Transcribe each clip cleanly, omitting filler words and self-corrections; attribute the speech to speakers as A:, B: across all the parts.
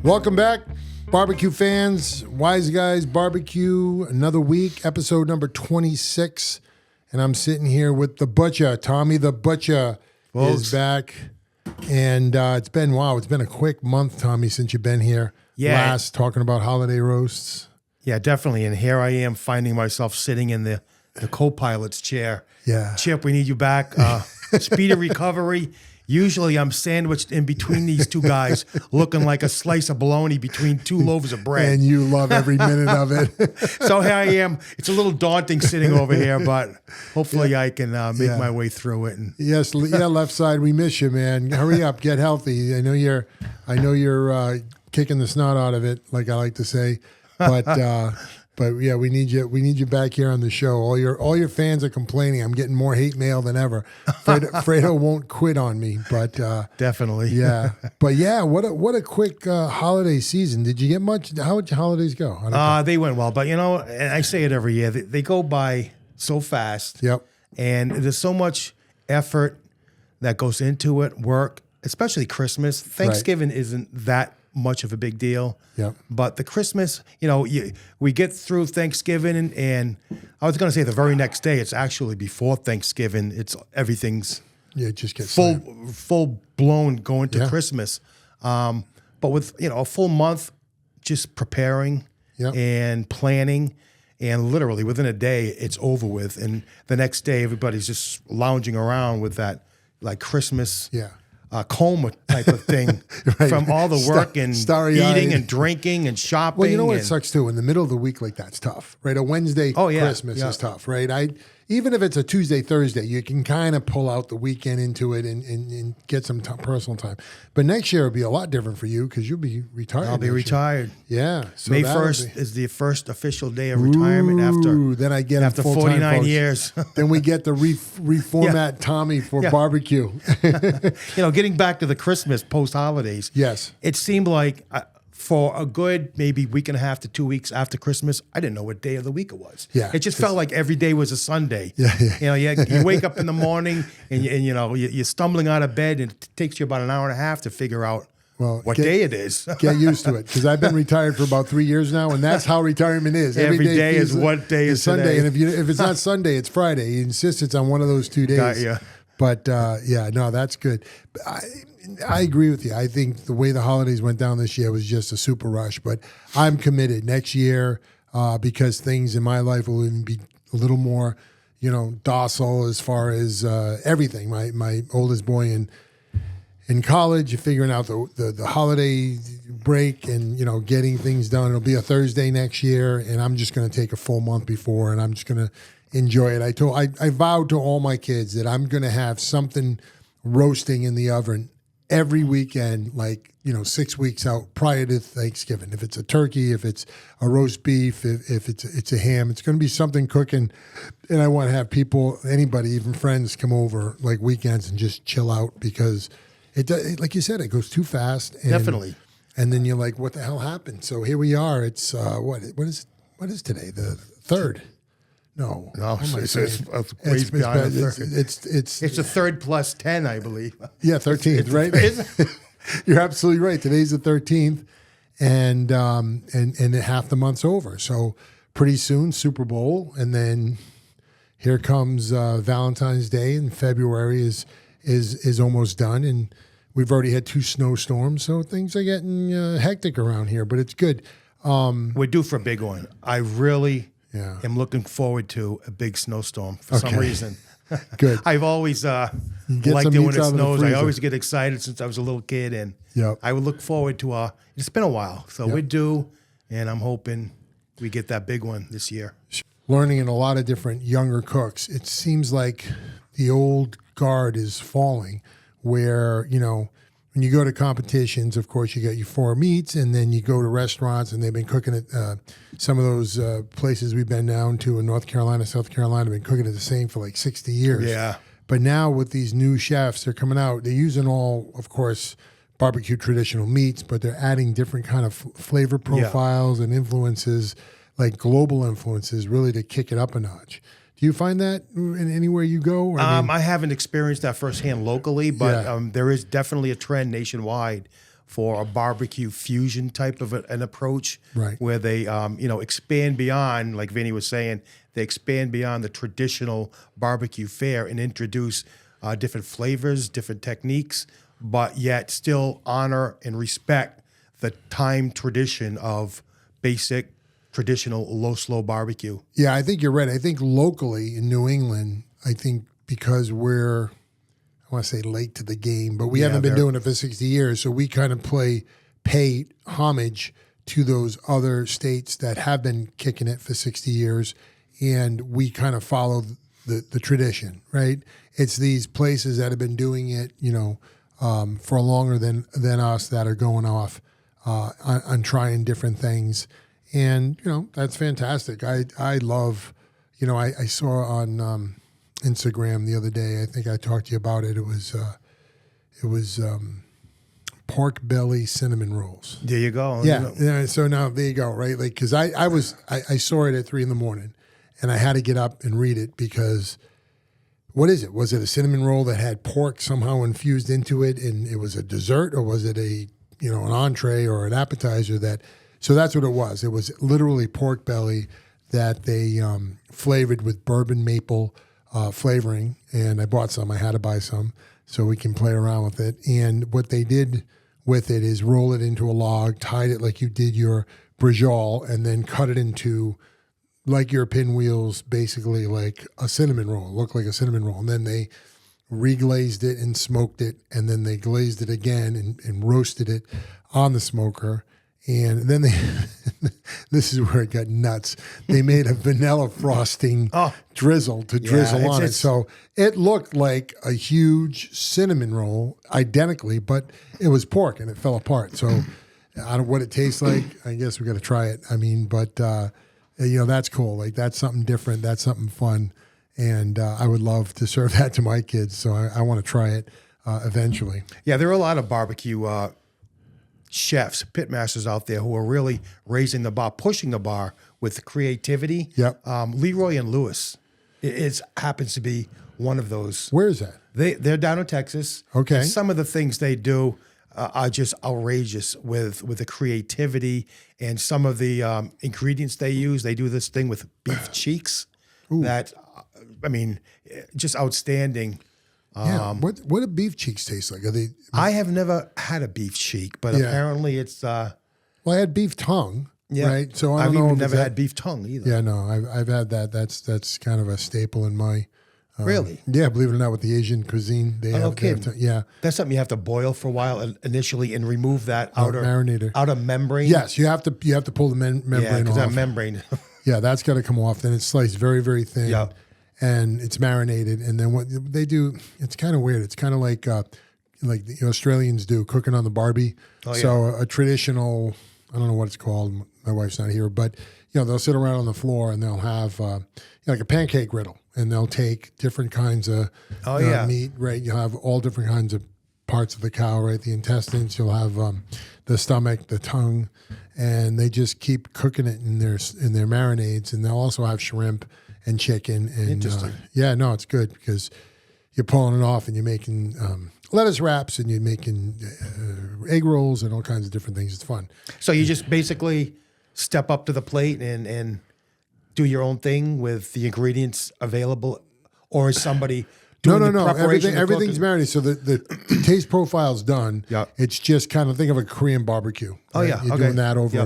A: Welcome back, barbecue fans. Wise Guys Barbecue, another week, episode number 26. And I'm sitting here with the butcher. Tommy the Butcher is back. And it's been a quick month, Tommy, since you've been here.
B: Yeah.
A: Last, talking about holiday roasts.
B: Yeah, definitely. And here I am finding myself sitting in the co-pilot's chair.
A: Yeah.
B: Chip, we need you back. Speedy recovery. Usually I'm sandwiched in between these two guys looking like a slice of bologna between two loaves of bread.
A: And you love every minute of it.
B: So here I am. It's a little daunting sitting over here, but hopefully I can make my way through it. And
A: Yes, left side, we miss you, man. Hurry up, get healthy. I know you're kicking the snot out of it, like I like to say. But yeah, we need you back here on the show. All your fans are complaining. I'm getting more hate mail than ever. Fredo won't quit on me, but
B: definitely.
A: Yeah. But yeah, what a quick holiday season. Did you get much? How did your holidays go?
B: They went well, but and I say it every year, they go by so fast.
A: Yep.
B: And there's so much effort that goes into it, work, especially Christmas. Thanksgiving isn't that much of a big deal.
A: Yep.
B: But the Christmas, we get through Thanksgiving, and I was going to say the very next day, it's actually before Thanksgiving. Everything's
A: it just gets
B: full blown going to Christmas. But with a full month just preparing and planning, and literally within a day it's over with, and the next day everybody's just lounging around with that like Christmas coma type of thing from all the work and eating and drinking and shopping.
A: Well, you know what sucks too? In the middle of the week like that's tough, right? A Wednesday Christmas is tough, right? Even if it's a Tuesday, Thursday, you can kind of pull out the weekend into it and get some personal time. But next year will be a lot different for you because you'll be retired.
B: I'll be retired.
A: Yeah.
B: So May 1st is the first official day of retirement after 49 years.
A: Then we get to reformat Tommy for barbecue.
B: Getting back to the Christmas post-holidays.
A: Yes.
B: It seemed like for a good maybe week and a half to 2 weeks after Christmas, I didn't know what day of the week it was.
A: Yeah,
B: it just felt like every day was a Sunday.
A: Yeah.
B: You wake up in the morning and you're stumbling out of bed, and it takes you about an hour and a half to figure out what day it is.
A: Get used to it, because I've been retired for about 3 years now, and that's how retirement is.
B: Every day is what day is
A: Sunday,
B: today.
A: and if it's not Sunday, it's Friday. You insist it's on one of those 2 days.
B: Got you.
A: But that's good. I agree with you. I think the way the holidays went down this year was just a super rush. But I'm committed next year because things in my life will even be a little more, docile as far as everything. My oldest boy in college, figuring out the holiday break and getting things done. It'll be a Thursday next year, and I'm just going to take a full month before, and I'm just going to enjoy it. I vowed to all my kids that I'm going to have something roasting in the oven every weekend, 6 weeks out prior to Thanksgiving. If it's a turkey, if it's a roast beef, if it's a ham, it's going to be something cooking. And I want to have people, anybody, even friends, come over like weekends and just chill out, because like you said, it goes too fast. And,
B: definitely.
A: And then you're like, what the hell happened? So here we are. It's what is today? The 3rd. No,
B: it's the 3rd plus 10, I believe.
A: Yeah, 13th, right? You're absolutely right. Today's the 13th, and half the month's over. So pretty soon, Super Bowl, and then here comes Valentine's Day, and February is almost done, and we've already had 2 snowstorms, so things are getting hectic around here. But it's good.
B: We're due for a big one. I really. Yeah. I'm looking forward to a big snowstorm for some reason.
A: Good.
B: I've always liked it when it snows. I always get excited since I was a little kid, and I would look forward to it's been a while. So we're due, and I'm hoping we get that big one this year.
A: Learning in a lot of different younger cooks, it seems like the old guard is falling, where, when you go to competitions, of course, you get your 4 meats, and then you go to restaurants, and they've been cooking at some of those places we've been down to in North Carolina, South Carolina, been cooking it the same for like 60 years.
B: Yeah.
A: But now with these new chefs, they're coming out, they're using all, of course, barbecue traditional meats, but they're adding different kind of flavor profiles and influences, like global influences, really to kick it up a notch. Do you find that in anywhere you go?
B: I haven't experienced that firsthand locally, but there is definitely a trend nationwide for a barbecue fusion type of an approach,
A: Right.
B: where they, expand beyond, like Vinny was saying, they expand beyond the traditional barbecue fare and introduce different flavors, different techniques, but yet still honor and respect the time tradition of basic, traditional, slow barbecue.
A: Yeah, I think you're right. I think locally in New England, I think because we're, I want to say late to the game, but we haven't been doing it for 60 years. So we kind of pay homage to those other states that have been kicking it for 60 years. And we kind of follow the tradition, right? It's these places that have been doing it, for longer than us that are going off on trying different things. And, that's fantastic. I love, I saw on Instagram the other day, I think I talked to you about it. It was pork belly cinnamon rolls.
B: There you go.
A: Yeah. So now there you go, right? Like, cause I saw it at 3 a.m. and I had to get up and read it because what is it? Was it a cinnamon roll that had pork somehow infused into it and it was a dessert, or was it an entree or an appetizer so that's what it was. It was literally pork belly that they flavored with bourbon maple flavoring. And I bought some. I had to buy some so we can play around with it. And what they did with it is roll it into a log, tied it like you did your brajol, and then cut it into like your pinwheels, basically like a cinnamon roll. It looked like a cinnamon roll. And then they reglazed it and smoked it. And then they glazed it again and roasted it on the smoker. And then this is where it got nuts. They made a vanilla frosting drizzle to drizzle on it. So it looked like a huge cinnamon roll, identically, but it was pork and it fell apart. So I don't know what it tastes like. I guess we got to try it. I mean, but that's cool. Like that's something different. That's something fun. And I would love to serve that to my kids. So I want to try it eventually.
B: Yeah, there are a lot of barbecue chefs, pitmasters out there who are really raising the bar, pushing the bar with creativity.
A: Yep.
B: Leroy and Lewis happens to be one of those.
A: Where is that?
B: They're down in Texas.
A: Okay.
B: And some of the things they do are just outrageous with the creativity and some of the ingredients they use. They do this thing with beef cheeks that, just outstanding.
A: Yeah. What do beef cheeks taste like? Are they?
B: I have never had a beef cheek, but apparently it's.
A: Well, I had beef tongue. Yeah. Right. So I've
B: even never had beef tongue either.
A: Yeah. No, I've had that. That's kind of a staple in my.
B: Really?
A: Yeah. Believe it or not, with the Asian cuisine, they have. Yeah.
B: That's something you have to boil for a while initially and remove that outer membrane.
A: Yes, you have to pull the membrane off.
B: Because that membrane.
A: Yeah, that's got to come off. Then it's sliced very, very thin.
B: Yeah. And
A: it's marinated, and then what they do, it's kind of weird. It's kind of like the Australians do, cooking on the Barbie. Oh, yeah. So a traditional, I don't know what it's called. My wife's not here, but they'll sit around on the floor and they'll have like a pancake griddle, and they'll take different kinds of meat. Right, you'll have all different kinds of parts of the cow. Right, the intestines. You'll have the stomach, the tongue, and they just keep cooking it in their marinades, and they'll also have shrimp and chicken. And
B: interesting.
A: It's good because you're pulling it off and you're making lettuce wraps and you're making egg rolls and all kinds of different things. It's fun.
B: So you just basically step up to the plate and do your own thing with the ingredients available, or is somebody doing the preparation?
A: Everything's marinated, so the taste profile's done.
B: Yeah.
A: It's just kind of, think of a Korean barbecue. Right?
B: Oh yeah,
A: you're doing that over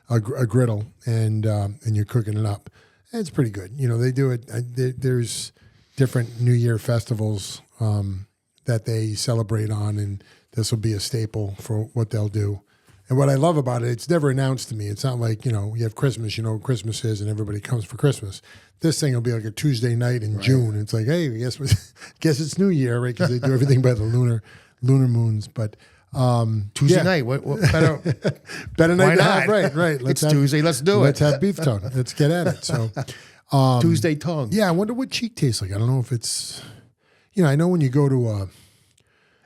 A: a griddle, and you're cooking it up. It's pretty good. They do it. There's different New Year festivals that they celebrate on, and this will be a staple for what they'll do. And what I love about it, it's never announced to me. It's not like, you have Christmas, what Christmas is, and everybody comes for Christmas. This thing will be like a Tuesday night in June. It's like, hey, guess it's New Year, right? Because they do everything by the lunar moons. But
B: Tuesday night, what better?
A: Better night to have, right.
B: It's Tuesday. Let's do it.
A: Let's have beef tongue. Let's get at it. So
B: Tuesday tongue.
A: Yeah, I wonder what cheek tastes like. I don't know if it's, I know when you go to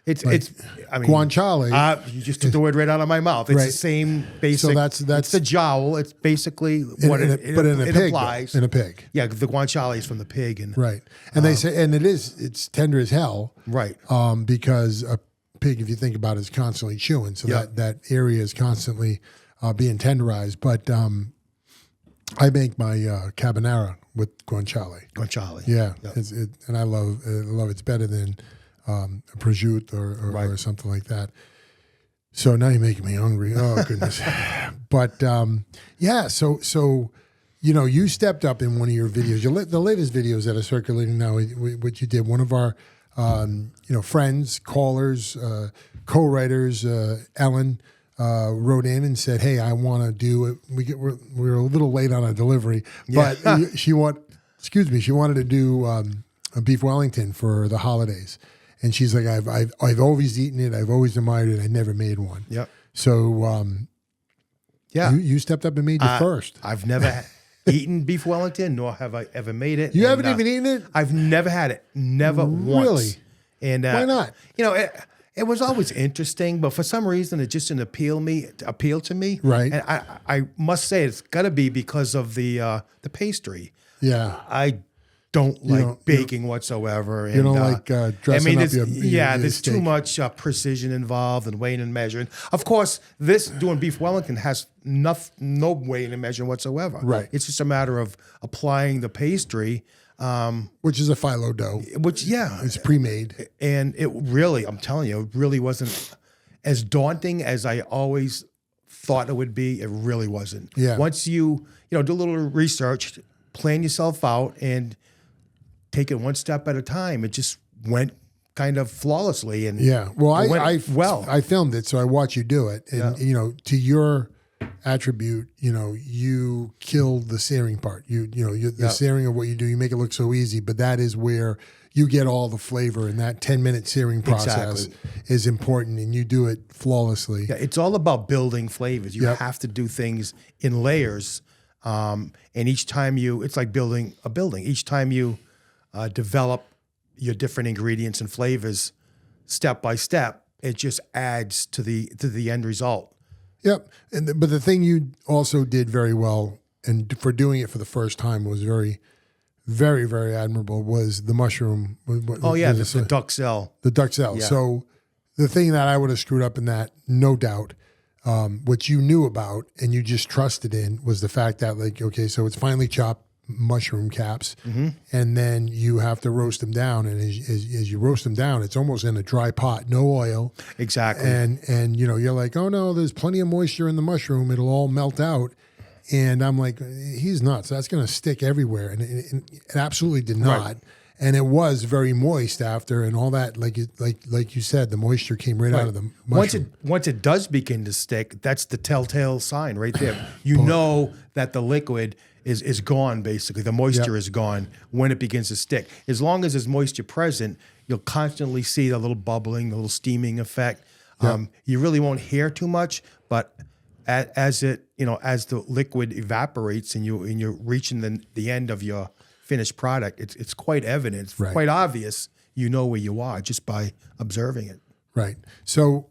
B: guanciale. You just took the word right out of my mouth. It's the same basic.
A: So that's
B: it's the jowl. It's basically what it implies.
A: In a pig.
B: Yeah, the guanciale is from the pig, and
A: right. And they say, and it's tender as hell.
B: Right.
A: Because pig, if you think about it, is constantly chewing. So that area is constantly being tenderized. But I make my carbonara with guanciale.
B: Guanciale.
A: Yeah. And I love it. It's better than prosciutto or something like that. So now you're making me hungry. Oh, goodness. But, so you stepped up in one of your videos. The latest videos that are circulating now, what you did, one of our, friends, callers, co-writers, Ellen, wrote in and said, "Hey, I want to do it." We're a little late on a delivery, but she wanted to do a beef Wellington for the holidays. And she's like, I've always eaten it. I've always admired it. I never made one.
B: Yep.
A: So, you stepped up and made your first.
B: I've never eaten beef Wellington, nor have I ever made it.
A: You haven't even eaten it?
B: I've never had it. Never once.
A: Really?
B: And
A: why not?
B: It was always interesting, but for some reason it just didn't appeal to me.
A: Right.
B: And I must say it's got to be because of the pastry.
A: Yeah.
B: I don't like baking whatsoever.
A: You don't like dressing up your
B: there's
A: steak.
B: too much precision involved and weighing and measuring. Of course, doing beef Wellington has no weighing and measuring whatsoever.
A: Right.
B: It's just a matter of applying the pastry.
A: Which is a phyllo dough.
B: It's
A: pre-made.
B: And it really, I'm telling you, it really wasn't as daunting as I always thought it would be. It really wasn't.
A: Yeah.
B: Once you do a little research, plan yourself out, and take it one step at a time, it just went kind of flawlessly. And
A: I filmed it, so I watched you do it. And to your attribute, you killed the searing part. The searing of what you do, you make it look so easy, but that is where you get all the flavor, and that 10-minute searing process is important, and you do it flawlessly.
B: Yeah, it's all about building flavors. You have to do things in layers. And each time it's like building a building. Each time you develop your different ingredients and flavors step by step, it just adds to the end result.
A: Yep. But the thing you also did very well, and for doing it for the first time, was very, very, very admirable, was the mushroom.
B: The duxelle.
A: The duxelle.
B: Yeah.
A: So the thing that I would have screwed up in that, no doubt, what you knew about and you just trusted in was the fact that so it's finely chopped mushroom caps, and then you have to roast them down, and as you roast them down, it's almost in a dry pot, no oil.
B: Exactly.
A: And you're like, oh no, there's plenty of moisture in the mushroom, it'll all melt out. And I'm like, he's nuts, that's going to stick everywhere. And it absolutely did not. Right. And it was very moist after, and all that, like you said, the moisture came right out of the mushroom.
B: Once it does begin to stick, that's the telltale sign right there. You know that the liquid is gone, basically. The moisture is gone when it begins to stick. As long as there's moisture present, you'll constantly see the little bubbling, the little steaming effect. You really won't hear too much, but as the liquid evaporates and you're reaching the end of your finished product, it's quite evident, it's quite obvious. You know where you are just by observing it. Right.
A: So,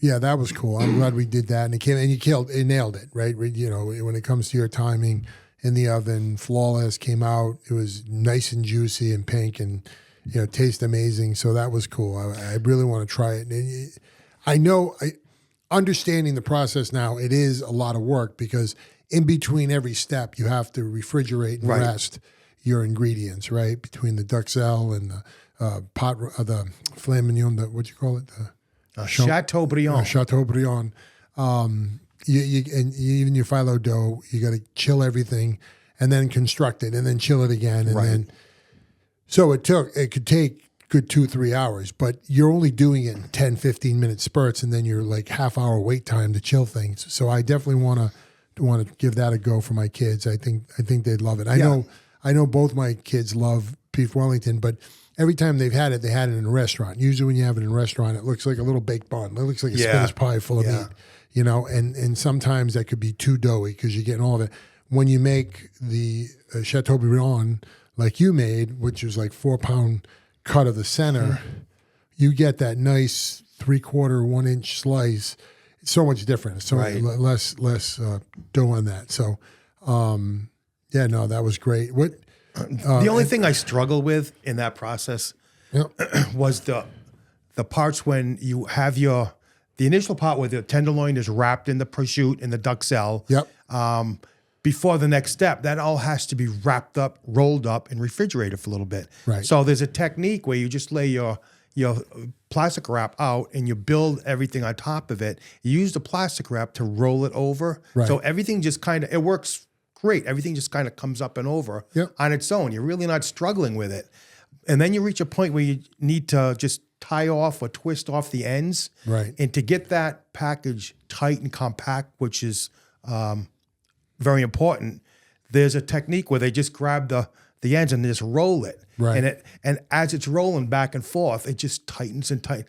A: that was cool. I'm glad we did that, and it nailed it, right? When it comes to your timing in the oven, flawless, came out. It was nice and juicy and pink, and tastes amazing. So that was cool. I really want to try it. And I know, understanding the process now, it is a lot of work because in between every step, you have to refrigerate and rest your ingredients, right? Between the duxelle and the filet mignon, what you call it?
B: Chateaubriand.
A: Chateaubriand. Even your phyllo dough, you got to chill everything and then construct it and then chill it again. And then, so it could take good 2-3 hours, but you're only doing it in 10-15 minute spurts, and then you're like half-hour wait time to chill things. So I definitely want to give that a go for my kids. I think they'd love it. I know both my kids love beef Wellington, but every time they had it in a restaurant. Usually when you have it in a restaurant, it looks like a little baked bun. It looks like a spinach pie full of meat, and sometimes that could be too doughy because you're getting all of it. When you make the Chateaubriand like you made, which is like 4-pound cut of the center, you get that nice 3/4, 1 inch slice. It's so much different. It's so less dough on that. So, that was great. The
B: only thing I struggled with in that process was the the parts when you have the initial part where the tenderloin is wrapped in the prosciutto in the duxelle.
A: Yep.
B: Before the next step, that all has to be wrapped up, rolled up, and refrigerated for a little bit.
A: Right.
B: So there's a technique where you just lay your plastic wrap out and you build everything on top of it. You use the plastic wrap to roll it over.
A: Right.
B: So everything just kind of, it works great. Everything just kind of comes up and over on its own. You're really not struggling with it. And then you reach a point where you need to just tie off or twist off the ends.
A: Right.
B: And to get that package tight and compact, which is very important, there's a technique where they just grab the ends and they just roll it.
A: Right.
B: And as it's rolling back and forth, it just tightens and tightens.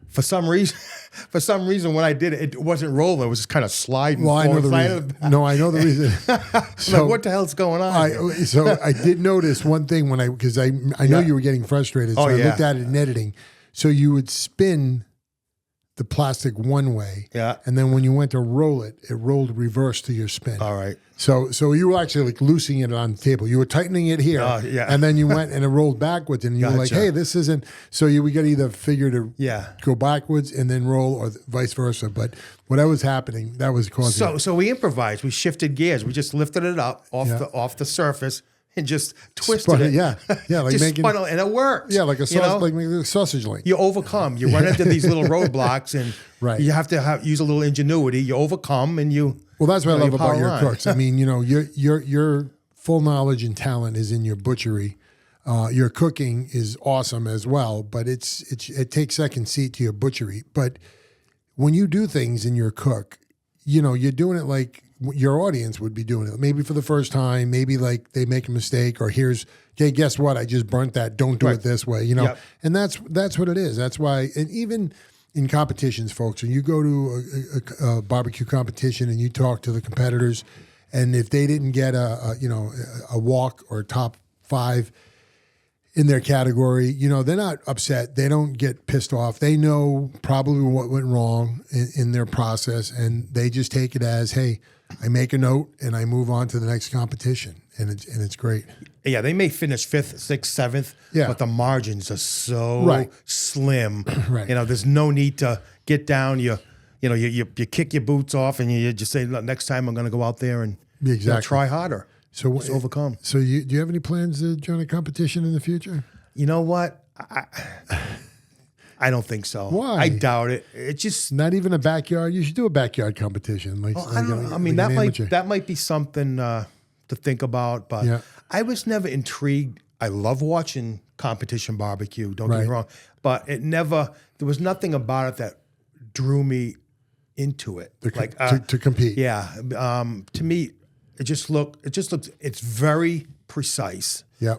B: For some reason, when I did it, it wasn't rolling. It was just kind of sliding.
A: Well, I know the reason. No, I know the reason.
B: So like, what the hell's going on?
A: So I did notice one thing because I know you were getting frustrated. So I looked at it in editing. So you would spin the plastic one way.
B: Yeah.
A: And then when you went to roll it, it rolled reverse to your spin.
B: All right.
A: So you were actually like loosening it on the table. You were tightening it here. And then you went and it rolled backwards and you were like, hey, this isn't. So we got to either figure to go backwards and then roll or vice versa. But whatever was happening, that was causing.
B: So we improvised. We shifted gears. We just lifted it up off the surface and just twisted it.
A: Yeah, like
B: just
A: making,
B: spun it, and it works.
A: Yeah, like like making a sausage link.
B: You overcome. You run into these little roadblocks, and you have to use a little ingenuity. You overcome, and you.
A: Well, that's what I love about your cooks. I mean, your full knowledge and talent is in your butchery. Your cooking is awesome as well, but it takes second seat to your butchery. But when you do things in your cook, you're doing it like your audience would be doing it. Maybe for the first time, maybe like they make a mistake or okay, guess what? I just burnt that. Don't do it this way, And that's what it is. That's why, and even in competitions, folks, when you go to a barbecue competition and you talk to the competitors, and if they didn't get a walk or top 5 in their category, they're not upset. They don't get pissed off. They know probably what went wrong in their process, and they just take it as, hey, I make a note and I move on to the next competition, and it's great.
B: Yeah, they may finish 5th, 6th, 7th, but the margins are so slim.
A: Right.
B: There's no need to get down. You kick your boots off and you just say, look, next time I'm going to go out there and try harder. So just overcome.
A: So do you have any plans to join a competition in the future?
B: You know what? I don't think so.
A: Why?
B: I doubt it. It's just
A: not even a backyard. You should do a backyard competition.
B: That might be something to think about. But I was never intrigued. I love watching competition barbecue. Don't get me wrong, but there was nothing about it that drew me into it.
A: To compete.
B: Yeah. To me, it's very precise.
A: Yeah.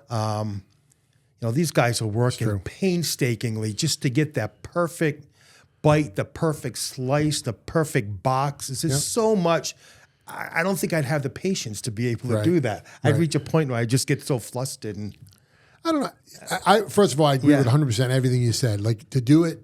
B: These guys are working painstakingly just to get that perfect bite, the perfect slice, the perfect box. It's just so much. I don't think I'd have the patience to be able to do that. I'd reach a point where I just get so flustered. And
A: I don't know. First of all, I agree with 100% everything you said. Like, to do it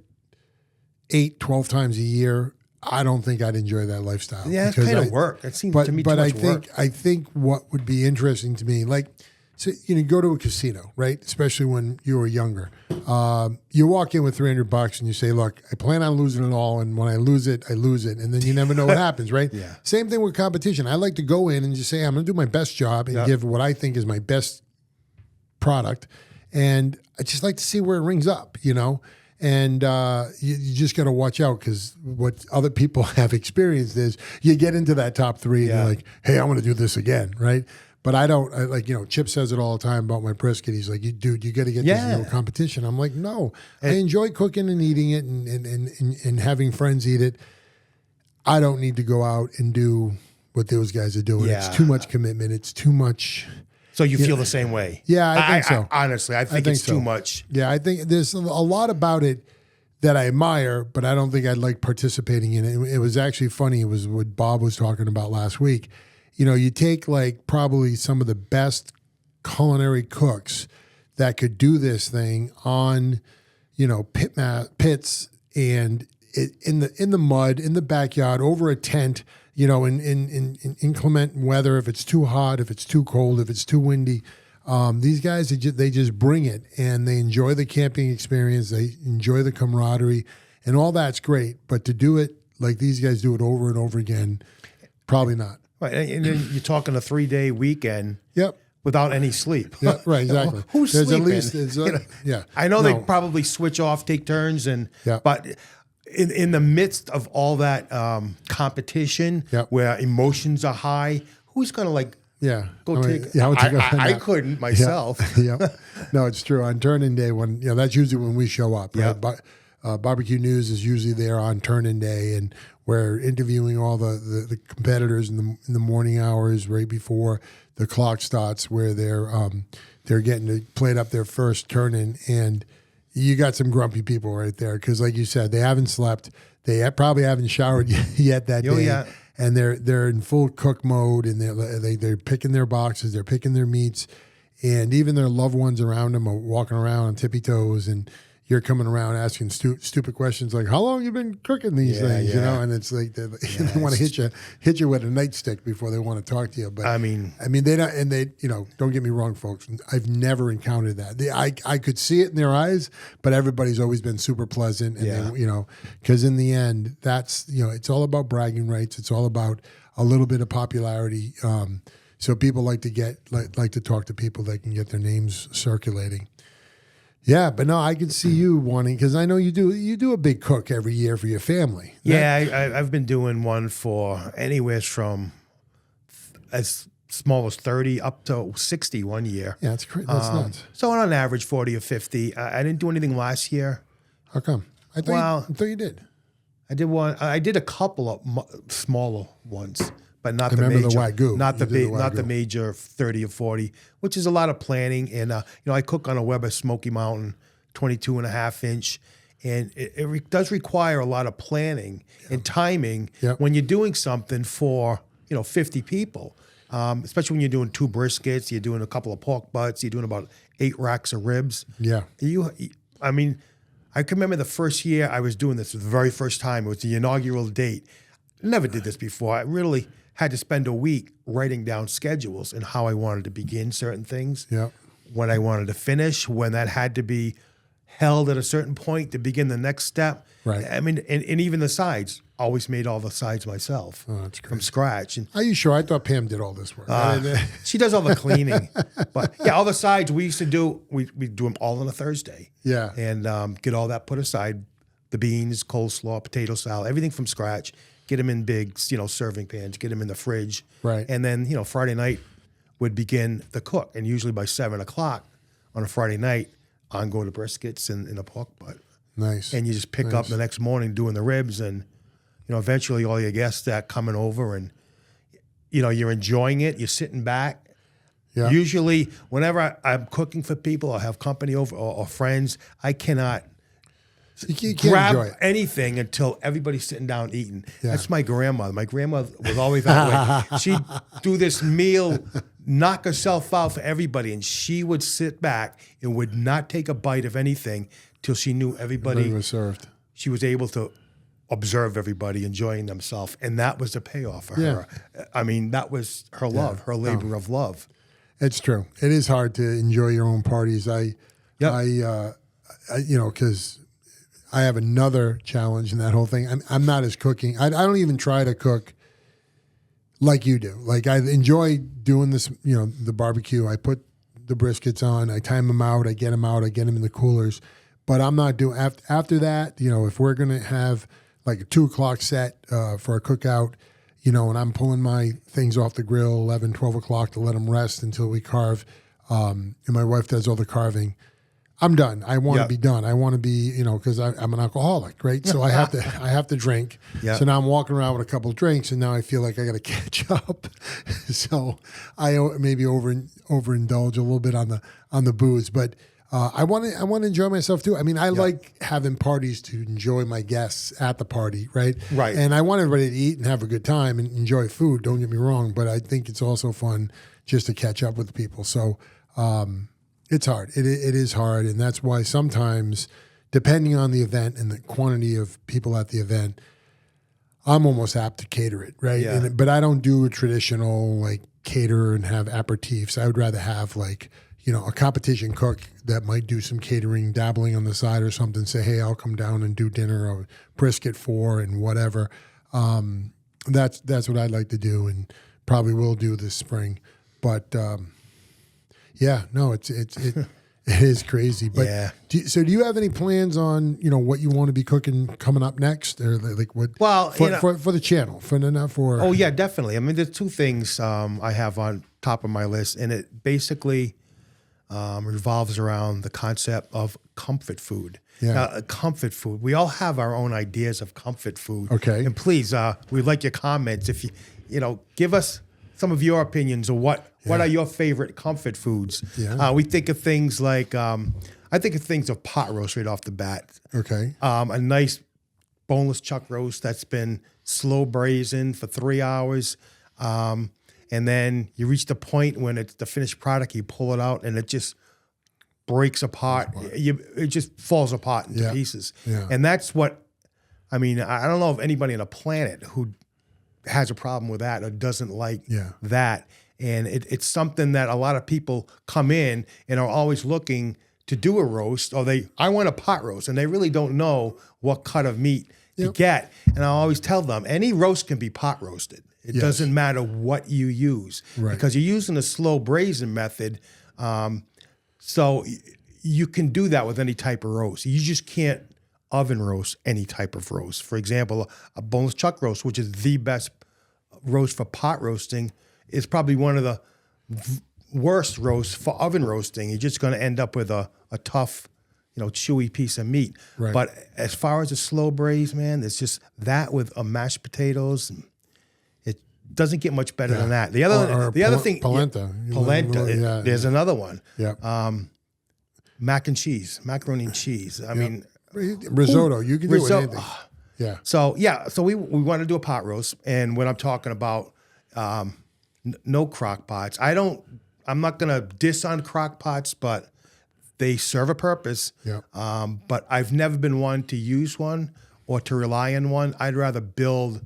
A: 8, 12 times a year, I don't think I'd enjoy that lifestyle.
B: Yeah, it's kind of work. It seems to me too much work.
A: I think what would be interesting to me, like, so you go to a casino, right? Especially when you were younger. You walk in with $300 and you say, "Look, I plan on losing it all, and when I lose it, I lose it." And then you never know what happens, right?
B: Yeah.
A: Same thing with competition. I like to go in and just say, "I'm going to do my best job and give what I think is my best product," and I just like to see where it rings up, And you just got to watch out, because what other people have experienced is you get into that top 3 and you're like, "Hey, I'm going to do this again," right? But I don't, Chip says it all the time about my brisket. He's like, dude, you got to get this into a competition. I'm like, no, I enjoy cooking and eating it and having friends eat it. I don't need to go out and do what those guys are doing.
B: Yeah.
A: It's too much commitment. It's too much.
B: So you feel the same way?
A: Yeah, I think so.
B: Honestly, I think it's too much.
A: Yeah, I think there's a lot about it that I admire, but I don't think I'd like participating in it. It was actually funny. It was what Bob was talking about last week. You take like probably some of the best culinary cooks that could do this thing on, pits and in the mud, in the backyard, over a tent, in inclement weather, if it's too hot, if it's too cold, if it's too windy. These guys, they just bring it, and they enjoy the camping experience. They enjoy the camaraderie, and all that's great. But to do it like these guys do it over and over again, probably not.
B: Right, and then you're talking a 3-day weekend.
A: Yep.
B: Without any sleep.
A: Yeah, right, exactly.
B: Who's
A: there's
B: sleeping?
A: At least, yeah.
B: I know they probably switch off, take turns, but in the midst of all that competition, where emotions are high, who's going to I couldn't myself.
A: Yeah. No, it's true. On turn-in day, when that's usually when we show up. Right? But BBQ News is usually there on turn-in day, and we're interviewing all the competitors in the morning hours right before the clock starts, where they're getting to plate up their first turn-in, and you got some grumpy people right there because, like you said, they haven't slept. They probably haven't showered yet that day.
B: Yeah.
A: And they're in full cook mode, and they're picking their boxes, they're picking their meats, and even their loved ones around them are walking around on tippy toes, and you're coming around asking stupid questions like, "How long have you been cooking these things?" And it's like they want to hit you with a nightstick before they want to talk to you. But I mean they don't, and they don't get me wrong, folks. I've never encountered that. I could see it in their eyes, but everybody's always been super pleasant, and because in the end, that's it's all about bragging rights. It's all about a little bit of popularity. So people like to talk to people that can get their names circulating. Yeah, but no, I can see you wanting, because I know you do a big cook every year for your family.
B: Yeah, I've been doing one for anywhere from as small as 30 up to 60 one year.
A: Yeah, that's great. That's nuts.
B: So on average, 40 or 50. I didn't do anything last year.
A: How come? I thought you did.
B: I did one. I did a couple of smaller ones, but not the
A: remember
B: major.
A: the Wagyu.
B: Not the major 30 or 40, which is a lot of planning. And I cook on a Weber Smoky Mountain 22.5-inch, and it does require a lot of planning and timing when you're doing something for 50 people. Especially when you're doing 2 briskets, you're doing a couple of pork butts, you're doing about 8 racks of ribs.
A: Yeah.
B: I can remember the first year I was doing this, the very first time. It was the inaugural date. Never did this before. I really had to spend a week writing down schedules and how I wanted to begin certain things, when I wanted to finish, when that had to be held at a certain point to begin the next step.
A: Right.
B: I mean, and even the sides, always made all the sides myself from scratch. And
A: are you sure? I thought Pam did all this work.
B: she does all the cleaning. But yeah, all the sides we used to do, we do them all on a Thursday.
A: Yeah.
B: And get all that put aside, the beans, coleslaw, potato salad, everything from scratch. Get them in big, serving pans. Get them in the fridge.
A: Right.
B: And then, Friday night would begin the cook. And usually by 7 o'clock on a Friday night, I'm going to briskets and a pork butt.
A: Nice.
B: And you just pick up the next morning doing the ribs, and eventually all your guests start coming over, and you're enjoying it. You're sitting back.
A: Yeah.
B: Usually, whenever I'm cooking for people or have company over or friends, I cannot.
A: You can't
B: grab anything until everybody's sitting down eating. Yeah. That's my grandmother. My grandmother was always that way. She'd do this meal, knock herself out for everybody, and she would sit back and would not take a bite of anything till she knew everybody
A: was served.
B: She was able to observe everybody enjoying themselves, and that was the payoff for her. I mean, that was her love, her labor of love.
A: It's true. It is hard to enjoy your own parties. Because I have another challenge in that whole thing. I'm not as cooking. I don't even try to cook like you do. Like, I enjoy doing this, the barbecue. I put the briskets on. I time them out. I get them in the coolers. But I'm not doing, after that, if we're going to have like a 2 o'clock set for a cookout, and I'm pulling my things off the grill 11, 12 o'clock to let them rest until we carve, and my wife does all the carving, I'm done. I want to be done. I want to be, because I'm an alcoholic, right? So I have to drink. Yep. So now I'm walking around with a couple of drinks, and now I feel like I got to catch up. So I maybe overindulge a little bit on the booze, but I want to enjoy myself too. I mean, I like having parties to enjoy my guests at the party, right?
B: Right.
A: And I want everybody to eat and have a good time and enjoy food. Don't get me wrong, but I think it's also fun just to catch up with people. So. It's hard. It is hard, and that's why sometimes, depending on the event and the quantity of people at the event, I'm almost apt to cater it, right?
B: Yeah.
A: But I don't do a traditional cater and have aperitifs. I would rather have a competition cook that might do some catering, dabbling on the side or something, say, hey, I'll come down and do dinner or brisket for and whatever. That's what I'd like to do and probably will do this spring. But it is crazy. But
B: yeah.
A: Do you have any plans on what you want to be cooking coming up next, or like what?
B: Well,
A: for the channel, for.
B: Oh yeah, definitely. I mean, there's two things I have on top of my list, and it basically revolves around the concept of comfort food.
A: Yeah.
B: Comfort food. We all have our own ideas of comfort food.
A: Okay.
B: And please, we'd like your comments. If you give us some of your opinions of what are your favorite comfort foods.
A: Yeah.
B: We think of things like, I think of things of pot roast right off the bat.
A: Okay.
B: A nice boneless chuck roast that's been slow braising for 3 hours. And then you reach the point when it's the finished product, you pull it out and it just breaks apart. It just falls apart into pieces.
A: Yeah.
B: And that's what, I mean, I don't know of anybody on the planet who has a problem with that or doesn't like that. And it's something that a lot of people come in and are always looking to do a roast, or I want a pot roast, and they really don't know what cut of meat to get. And I always tell them, any roast can be pot roasted. It doesn't matter what you use, because you're using a slow braising method. So you can do that with any type of roast. You just can't oven roast any type of roast. For example, a boneless chuck roast, which is the best roast for pot roasting, is probably one of the worst roasts for oven roasting. You're just going to end up with a tough, chewy piece of meat.
A: Right.
B: But as far as a slow braise, man, it's just that with a mashed potatoes. It doesn't get much better than that. The other thing,
A: polenta.
B: There's another one.
A: Yeah.
B: Macaroni and cheese. I mean,
A: risotto. You can do it with anything. Yeah.
B: So we want to do a pot roast, and when I'm talking about no crock pots, I'm not gonna diss on crock pots, but they serve a purpose.
A: Yeah.
B: But I've never been one to use one or to rely on one. I'd rather build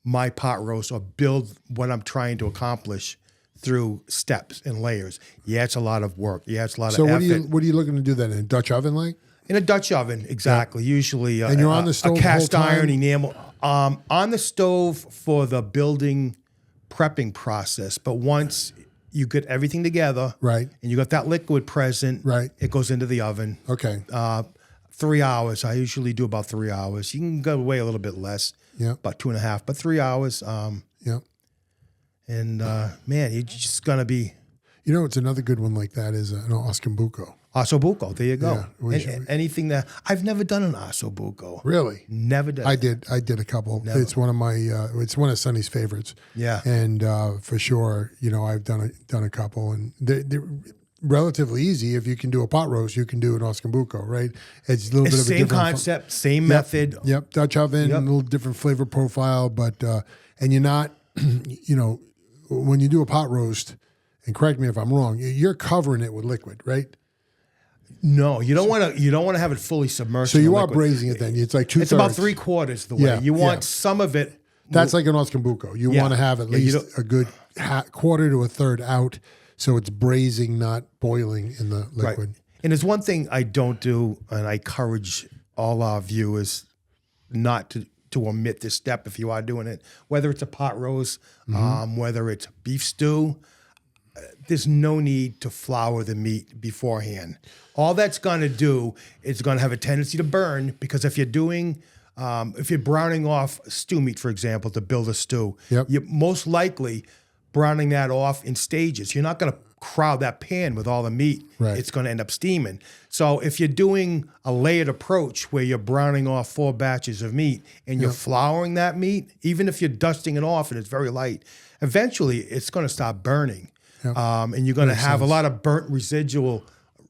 B: my pot roast, or build what I'm trying to accomplish through steps and layers. Yeah, it's a lot of work. Yeah, it's a lot of effort.
A: So what are you looking to do then? In a Dutch oven, like?
B: In a Dutch oven, exactly. Yeah. Usually,
A: and you're on the stove
B: a cast
A: the whole time?
B: iron enamel. On the stove for the building prepping process, but once you get everything together,
A: right,
B: and you got that liquid present,
A: right,
B: it goes into the oven.
A: Okay.
B: 3 hours. I usually do about 3 hours. You can go away a little bit less.
A: Yeah.
B: About 2.5, but 3 hours. And man, you're just gonna be.
A: It's another good one like that is an ossobuco.
B: Ossobuco, there you go.
A: Yeah,
B: anything that I've never done an ossobuco.
A: Really?
B: Never done.
A: I did a couple.
B: Never.
A: It's one of my it's one of Sonny's favorites.
B: Yeah.
A: And for sure, I've done a couple, and they're relatively easy. If you can do a pot roast, you can do an ossobuco, right? It's a little bit of a
B: same
A: different
B: concept, same method.
A: Yep, Dutch oven, a little different flavor profile, but and you're not, when you do a pot roast, and correct me if I'm wrong, you're covering it with liquid, right?
B: No, you don't want to. You don't want to have it fully submerged.
A: So you are braising it then. It's like 2/3.
B: It's about 3/4 the way.
A: Yeah,
B: you want some of it.
A: That's like an ossobuco. You want to have at least a good quarter to a third out, so it's braising, not boiling in the liquid.
B: Right. And there's one thing I don't do, and I encourage all our viewers not to omit this step if you are doing it. Whether it's a pot roast, whether it's beef stew, there's no need to flour the meat beforehand. All that's going to do is going to have a tendency to burn, because if you're doing, if you're browning off stew meat, for example, to build a stew, you're most likely browning that off in stages. You're not going to crowd that pan with all the meat.
A: Right.
B: It's going to end up steaming. So if you're doing a layered approach where you're browning off 4 batches of meat and you're flouring that meat, even if you're dusting it off and it's very light, eventually it's going to start burning. Yep. And you're going to have a lot of burnt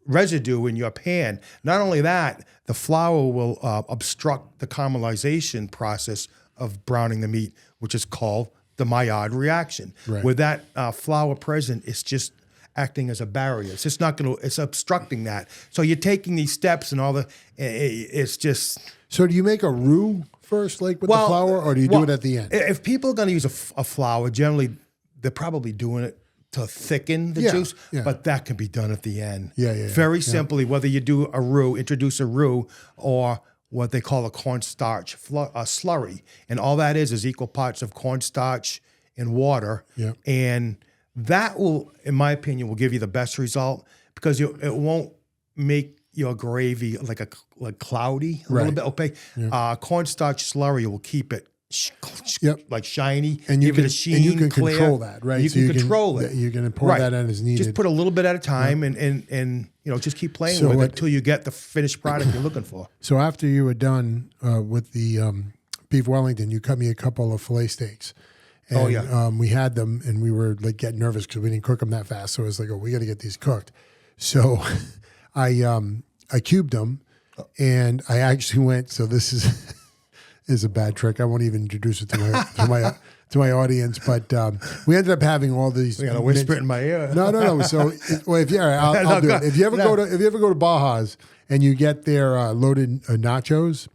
B: residue in your pan. Not only that, the flour will obstruct the caramelization process of browning the meat, which is called the Maillard reaction.
A: Right.
B: With that flour present, it's just acting as a barrier. It's just not going to. It's obstructing that. So you're taking these steps and all the. It's just.
A: So do you make a roux first, like with the flour, or do you do it at the end?
B: If people are going to use a flour, generally they're probably doing it to thicken the juice, but that can be done at the end. Very simply, whether you do a roux, introduce a roux, or what they call a cornstarch slurry. And all that is equal parts of cornstarch and water. And that will, in my opinion, will give you the best result because it won't make your gravy like cloudy, a little bit opaque. Cornstarch slurry will keep it like shiny,
A: and you
B: give it a sheen,
A: and you can
B: clear.
A: control that, right?
B: You
A: so
B: can control it.
A: You can pour that in as needed.
B: Just put a little bit at a time, and just keep playing with it until you get the finished product you're looking for.
A: So after you were done with the beef Wellington, you cut me a couple of filet steaks. And, we had them, and we were like getting nervous because we didn't cook them that fast. So I was like, "Oh, we got to get these cooked." So I cubed them, and I actually went. So this is a bad trick. I won't even introduce it to my audience. But we ended up having all these.
B: You got to whisper it in my ear.
A: No. So I'll do it. If you ever go to Baja's and you get their loaded nachos,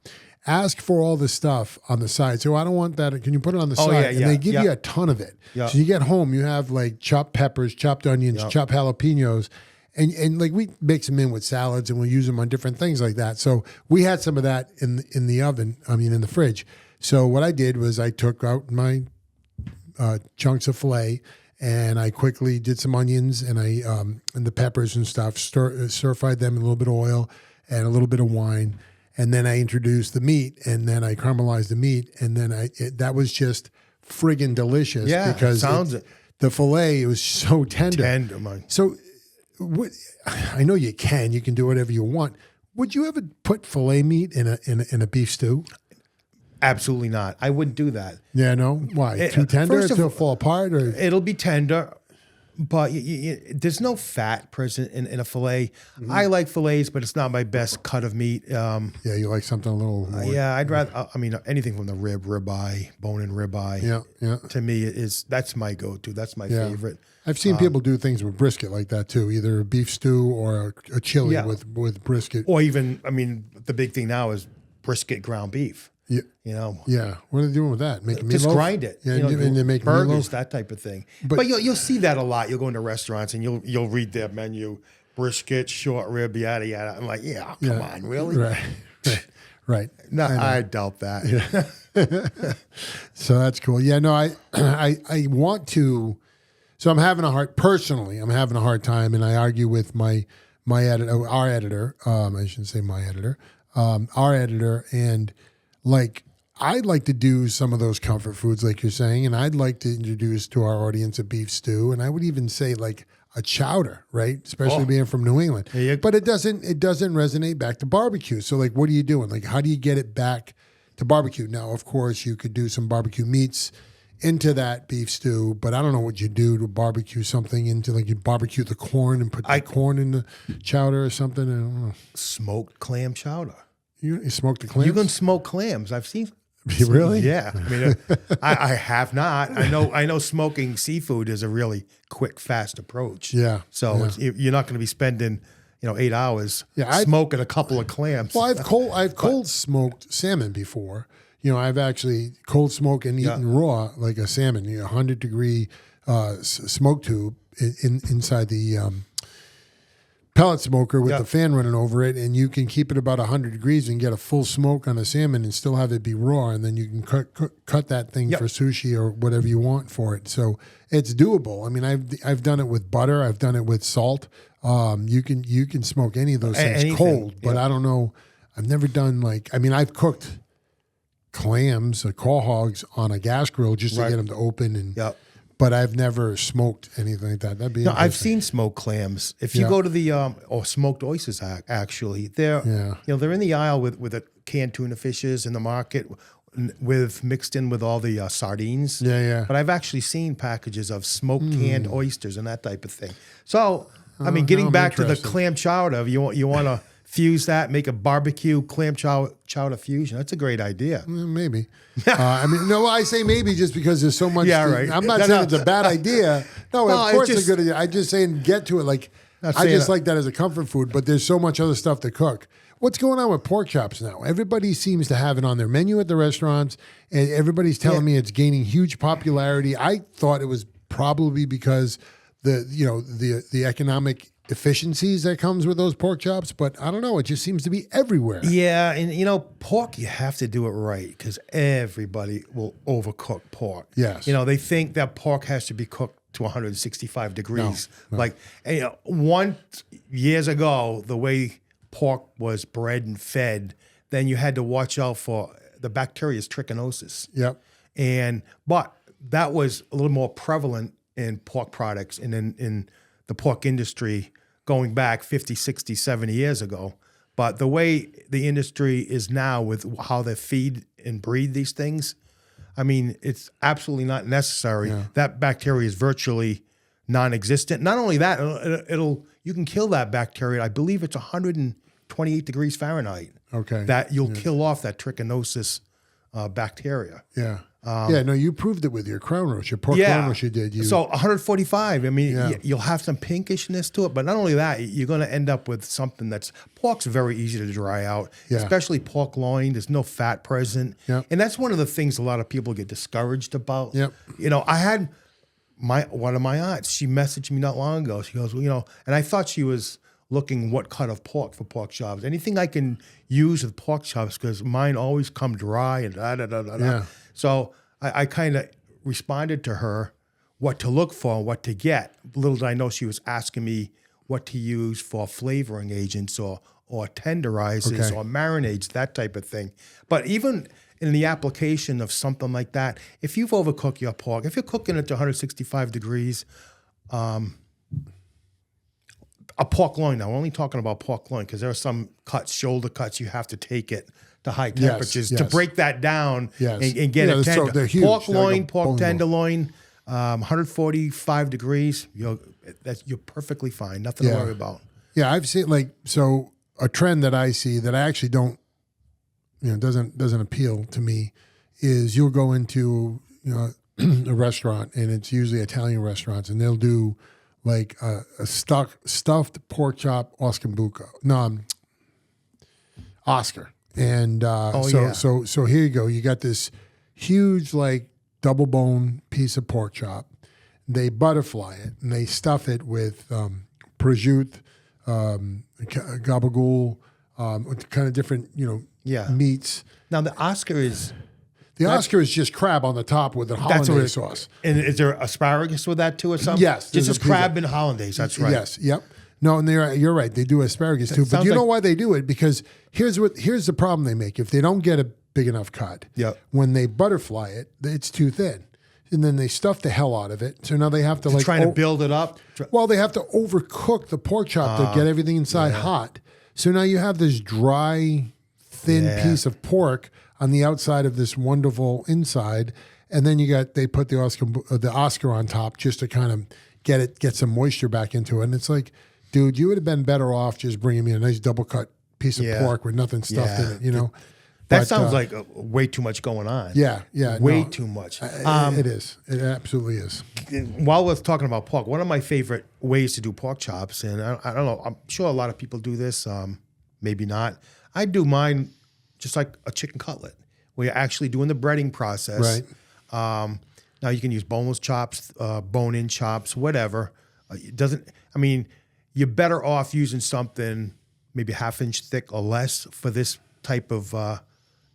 A: ask for all the stuff on the side. So I don't want that. Can you put it on the side? And they give you a ton of it. So you get home, you have like chopped peppers, chopped onions, chopped jalapenos. And like we mix them in with salads and we'll use them on different things like that. So we had some of that in the oven, in the fridge. So what I did was I took out my chunks of filet and I quickly did some onions and and the peppers and stuff, stir-fried them in a little bit of oil and a little bit of wine. And then I introduced the meat and then I caramelized the meat. And then that was just friggin' delicious because the filet was so tender.
B: Tender, man.
A: So I know you can do whatever you want. Would you ever put filet meat in a beef stew?
B: Absolutely not. I wouldn't do that.
A: Yeah, no. Why? Too tender? It'll fall apart, or
B: it'll be tender, but there's no fat present in a filet. I like fillets, but it's not my best cut of meat.
A: You like something a little more.
B: I'd rather. Anything from the ribeye, bone-in ribeye. Yeah. To me, that's my go-to. That's my favorite.
A: I've seen people do things with brisket like that too, either a beef stew or a chili with brisket.
B: Or even, the big thing now is brisket ground beef.
A: Yeah. Yeah. What are they doing with that? Making meatloaf?
B: Just grind it.
A: Yeah, and they make
B: burgers,
A: meatloaf?
B: that type of thing. But you'll see that a lot. You'll go into restaurants and you'll read their menu, brisket, short rib, yada yada. I'm like, come on, really?
A: Right.
B: No, I doubt that.
A: Yeah. So that's cool. Yeah. No, I want to. So I'm having a hard time, and I argue with my editor, our editor. I shouldn't say my editor, our editor, and like I'd like to do some of those comfort foods, like you're saying, and I'd like to introduce to our audience a beef stew, and I would even say like a chowder, right? Especially being from New England, but it doesn't resonate back to barbecue. So like, what are you doing? Like, how do you get it back to barbecue? Now, of course, you could do some barbecue meats into that beef stew, but I don't know what you do to barbecue something into, like you barbecue the corn and put the corn in the chowder or something. I don't know.
B: Smoked clam chowder.
A: You smoke the clams?
B: You can smoke clams. I've seen.
A: Really?
B: Yeah. I have not. I know smoking seafood is a really quick, fast approach.
A: Yeah.
B: So you're not going to be spending 8 hours smoking a couple of clams.
A: Well, I've cold smoked salmon before. I've actually cold smoked and eaten raw like a salmon, 100-degree smoke tube inside the pellet smoker with the fan running over it, and you can keep it about 100 degrees and get a full smoke on a salmon and still have it be raw, and then you can cut that thing for sushi or whatever you want for it. So it's doable. I've done it with butter. I've done it with salt. You can smoke any of those things cold, but I don't know. I've never done I've cooked clams or call hogs on a gas grill just to get them to open, but I've never smoked anything like that. That'd be
B: I've seen smoked clams. If you go to the or smoked oysters, actually, they're they're in the aisle with the canned tuna fishes in the market mixed in with all the sardines. But I've actually seen packages of smoked canned oysters and that type of thing. So getting back to the clam chowder, you want to fuse that, make a barbecue clam chowder fusion. That's a great idea.
A: Maybe. I say maybe just because there's so much. Right. I'm not saying it's a bad idea. No, of course it's a good idea. I'm just saying get to it. Like I just like that as a comfort food, but there's so much other stuff to cook. What's going on with pork chops now? Everybody seems to have it on their menu at the restaurants, and everybody's telling me it's gaining huge popularity. I thought it was probably because the economic efficiencies that comes with those pork chops, but I don't know. It just seems to be everywhere.
B: Yeah, and pork, you have to do it right because everybody will overcook pork.
A: Yes.
B: They think that pork has to be cooked to 165 degrees.
A: No.
B: Like, years ago, the way pork was bred and fed, then you had to watch out for the bacteria's trichinosis.
A: Yep.
B: But that was a little more prevalent in pork products and in the pork industry going back 50, 60, 70 years ago. But the way the industry is now with how they feed and breed these things, I mean, it's absolutely not necessary.
A: Yeah.
B: That bacteria is virtually non-existent. Not only that, you can kill that bacteria. I believe it's 128 degrees Fahrenheit.
A: Okay.
B: That you'll kill off that trichinosis bacteria.
A: Yeah. No, you proved it with your crown roast, your pork crown roast you did.
B: So 145, I mean,
A: Yeah.
B: you'll have some pinkishness to it, but not only that, you're going to end up with something pork's very easy to dry out, especially pork loin. There's no fat present.
A: Yep.
B: And that's one of the things a lot of people get discouraged about.
A: Yep.
B: I had one of my aunts, she messaged me not long ago. She goes, and I thought she was looking what cut of pork for pork chops. Anything I can use with pork chops because mine always come dry and da-da-da-da-da.
A: Yeah.
B: So I kind of responded to her what to look for and what to get. Little did I know she was asking me what to use for flavoring agents or tenderizers or marinades, that type of thing. But even in the application of something like that, if you've overcooked your pork, if you're cooking it to 165 degrees, a pork loin, now we're only talking about pork loin because there are some cuts, shoulder cuts, you have to take it to high temperatures to break that down and get it tender.
A: They're huge.
B: Pork
A: They're
B: loin,
A: like
B: pork
A: bone
B: tenderloin, 145 degrees, you're perfectly fine. Nothing to worry about.
A: Yeah, I've seen a trend that I see that I actually don't, doesn't appeal to me is you'll go into a restaurant and it's usually Italian restaurants and they'll do like a stuffed pork chop Oscar. And so here you go. You got this huge like double bone piece of pork chop. They butterfly it and they stuff it with prosciutto, gabagool, kind of different meats.
B: Now the Oscar is
A: just crab on the top with the hollandaise sauce.
B: And is there asparagus with that too or something?
A: Yes,
B: just crab and hollandaise. That's right.
A: Yes, yep. No, and you're right. They do asparagus too. But you know why they do it? Because here's the problem they make. If they don't get a big enough cut, when they butterfly it, it's too thin. And then they stuff the hell out of it. So now they have to
B: trying to build it up.
A: Well, they have to overcook the pork chop to get everything inside hot. So now you have this dry, thin piece of pork on the outside of this wonderful inside, and then they put the Oscar on top just to kind of get some moisture back into it. And it's like, dude, you would have been better off just bringing me a nice double cut piece of pork with nothing stuffed in it.
B: That sounds like way too much going on.
A: Yeah,
B: way too much.
A: It is. It absolutely is.
B: While we're talking about pork, one of my favorite ways to do pork chops, and I don't know, I'm sure a lot of people do this, maybe not. I do mine just like a chicken cutlet, where you're actually doing the breading process.
A: Right.
B: Now you can use boneless chops, bone-in chops, whatever. You're better off using something maybe half-inch thick or less for this type of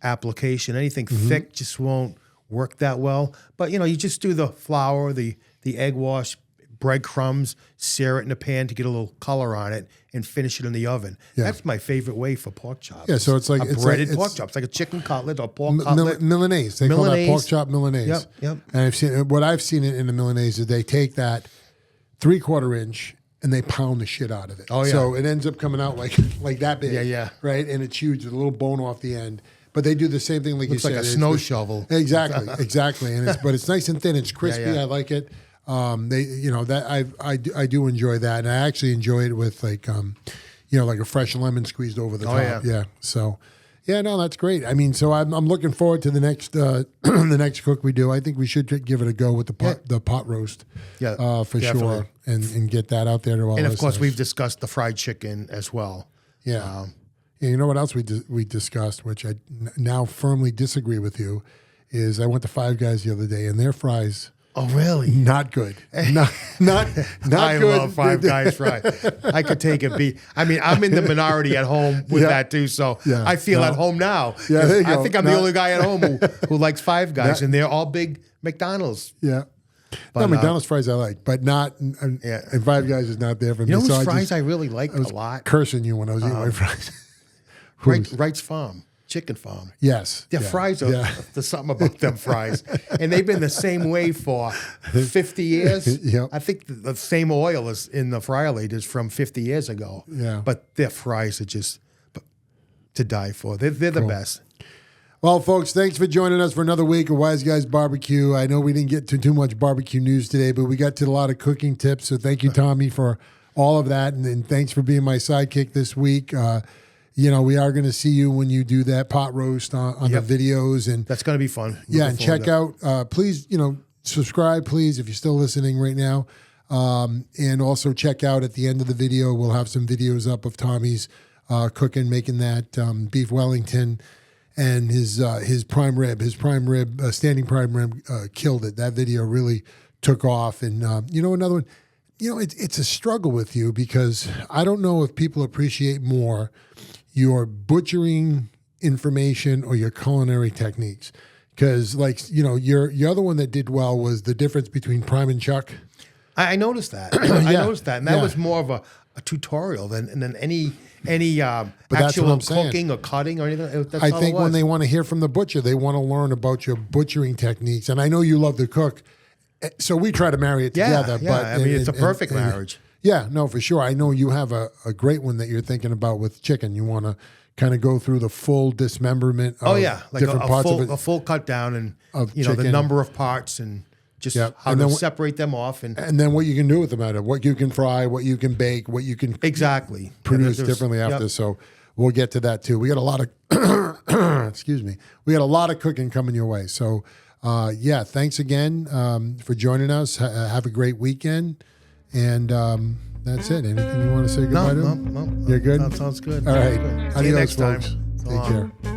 B: application. Anything thick just won't work that well. But you just do the flour, the egg wash, breadcrumbs, sear it in a pan to get a little color on it, and finish it in the oven. Yeah. That's my favorite way for pork chops.
A: Yeah, so it's like
B: a breaded pork chops, like a chicken cutlet or pork cutlet.
A: Milanese. They call that pork chop Milanese.
B: Yep.
A: And I've seen it in the Milanese is they take that 3/4 inch and they pound the shit out of it.
B: Oh yeah.
A: So it ends up coming out like that big.
B: Yeah.
A: Right, and it's huge with a little bone off the end. But they do the same thing, like
B: Looks
A: you
B: like
A: said.
B: a snow shovel.
A: Exactly. But it's nice and thin. It's crispy.
B: Yeah.
A: I like it. I do enjoy that, and I actually enjoy it with like a fresh lemon squeezed over the top. Yeah. So, no, that's great. I mean, so I'm looking forward to the next the next cook we do. I think we should give it a go with the pot roast.
B: Yeah,
A: for
B: definitely.
A: sure, and get that out there to all.
B: And of course, we've discussed the fried chicken as well.
A: Yeah. You know what else we discussed, which I now firmly disagree with you, is I went to Five Guys the other day, and their fries
B: Oh, really?
A: Not good. Not
B: I
A: good.
B: love Five Guys fries. I could take a beat. I mean, I'm in the minority at home with that too, so I feel at home now.
A: Yeah, there you
B: I
A: go.
B: think I'm the only guy at home who likes Five Guys, and they're all big McDonald's.
A: Yeah.
B: But,
A: no, McDonald's fries I like, but not. And Five Guys is not there for me.
B: You know
A: so
B: whose fries I really liked a lot?
A: Cursing you when I was eating my fries.
B: Wright's Farm. Chicken Farm.
A: Yes.
B: Their fries are, there's something about them fries. And they've been the same way for 50 years.
A: Yep.
B: I think the same oil is in the fryer is from 50 years ago.
A: Yeah.
B: But their fries are just to die for. They're the best.
A: Well, folks, thanks for joining us for another week of Wise Guys Barbecue. I know we didn't get to too much barbecue news today, but we got to a lot of cooking tips. So thank you, Tommy, for all of that. And thanks for being my sidekick this week. We are going to see you when you do that pot roast on the videos. And
B: that's going to be fun.
A: And check out, please, subscribe, please, if you're still listening right now. And also check out at the end of the video, we'll have some videos up of Tommy's cooking, making that beef Wellington and his prime rib. His prime rib, standing prime rib, killed it. That video really took off. And, another one, it's a struggle with you because I don't know if people appreciate more your butchering information or your culinary techniques. Because, your other one that did well was the difference between prime and chuck.
B: I noticed that. I noticed that. And that was more of a tutorial than any actual cooking or cutting or anything. That's
A: I
B: all
A: think
B: it was.
A: when they want to hear from the butcher, they want to learn about your butchering techniques. And I know you love to cook, so we try to marry it together.
B: Yeah,
A: but
B: I mean, it's a perfect marriage.
A: Yeah, no, for sure. I know you have a great one that you're thinking about with chicken. You want to kind of go through the full dismemberment of different parts of it.
B: A full cut down and
A: of
B: the number of parts and just how to separate them off. And
A: then what you can do with them out of what you can fry, what you can bake, what you can produce differently after. So we'll get to that too. We got a lot of, excuse me, we got a lot of cooking coming your way. So thanks again for joining us. Have a great weekend. And that's it. Anything you want to say goodbye to?
B: No.
A: You're good?
B: That sounds good.
A: All right.
B: Good.
A: Adios,
B: See you next
A: folks.
B: time.
A: Take care.